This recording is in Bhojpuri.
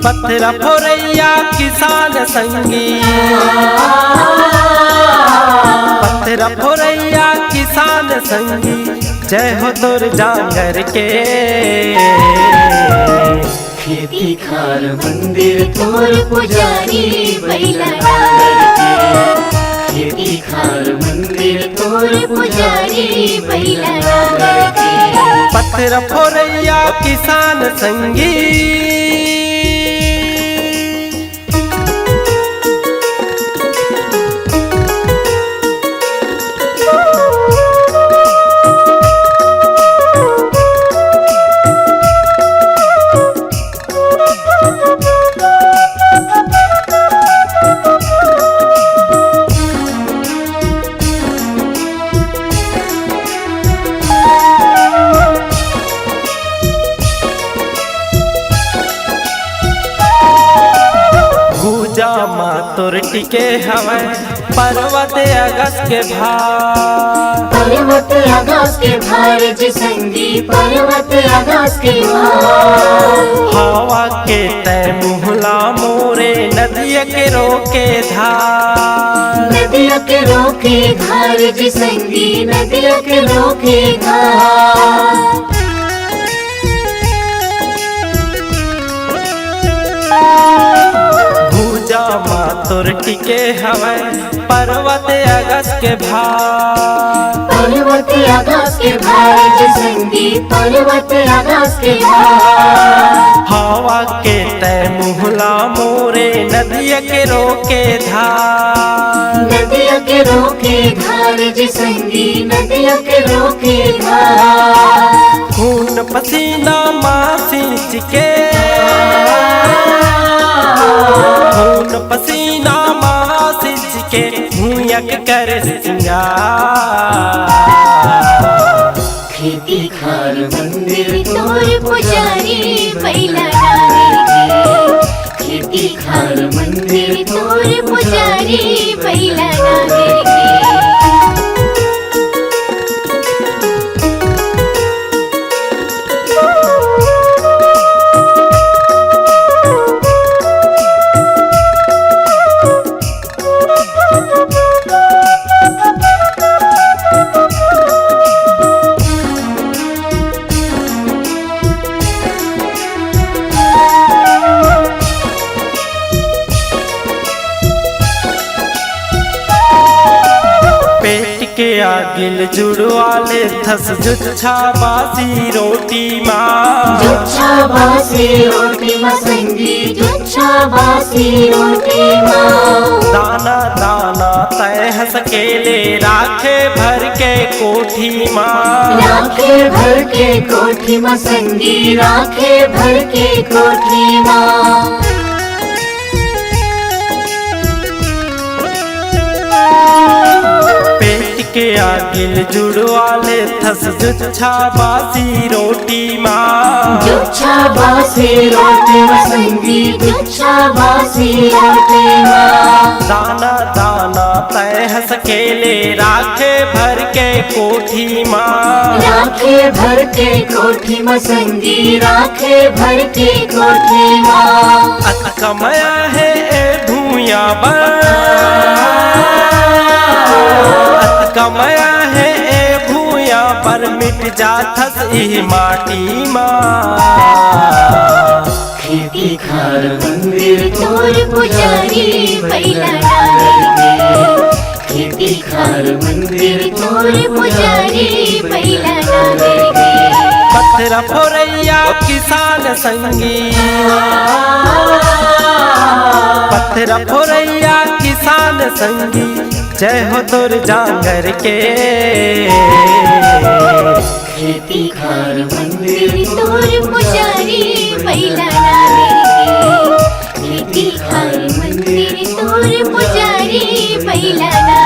पत्थर फोरैया किसान संगी, पत्थर फोरैया किसान संगी, जय हो तोर जांगर के। खेती खार मंदिर तोर पुजारी बैला डांगर के। खेती खार मंदिर तोर पुजारी बैला डांगर के। पत्थर फोरैया किसान संगी, तोर टिके हवै पर्वत अगस के भार, पर्वत अगस के भार जी संगी, पर्वत अगस के भार। हवा के तय मुहला मोरे नदिया के रोके धार, नदिया के रोके धार जी संगी, नदिया के रोके धार। तोर टिके हवै पर्वत अगस के भार, पर्वत अगस के भार जी संगी, पर्वत अगस के भार। हवा के तय मुहला मोरे नदिया के रोके धार, नदिया के रोके धार जी संगी, नदिया के रोके धार। खून पसीना माँ सींच के, खून पसीना माँ सींच के भूयक कर सिंगार। खेती खार मंदिर तोर पुजारी बैला डांगर के। खेती खार मंदिर तोर पुजारी बैला डांगर के। के आगिल जुड़वाले थस जुच्छा बासी रोटी माँ, जुच्छा बासी रोटी माँ संगी, जुच्छा बासी रोटी माँ। दाना दाना तय हंस केले राखे भर के कोठी माँ, राखे भर के कोठी माँ संगी, राखे भर के कोठी माँ। के आगिल जुड़वाले थस जुच्छा बासी रोटी माँ, जुच्छा बासी रोटी माँ संगी, जुच्छा बासी रोटी माँ। दाना दाना तय हंस केले राखे भर के कोठी माँ, राखे भर के कोठी माँ संगी, राखे भर के कोठी माँ। अत कमाया है धुइया बर, कमाया है भूया पर मिट जाथस ई माटी माँ। खेती खार मंदिर तोर पुजारी बैला डांगर के। खेती खार मंदिर तोर पुजारी बैला डांगर के। पत्थर फोरैया किसान संगी, पत्थर फोरैया किसान संगी, जय हो तोर जांगर के। खेती खार मंदिर तोर पुजारी बैला डांगर के। खेती खार मंदिर तोर पुजारी बैला डांगर के।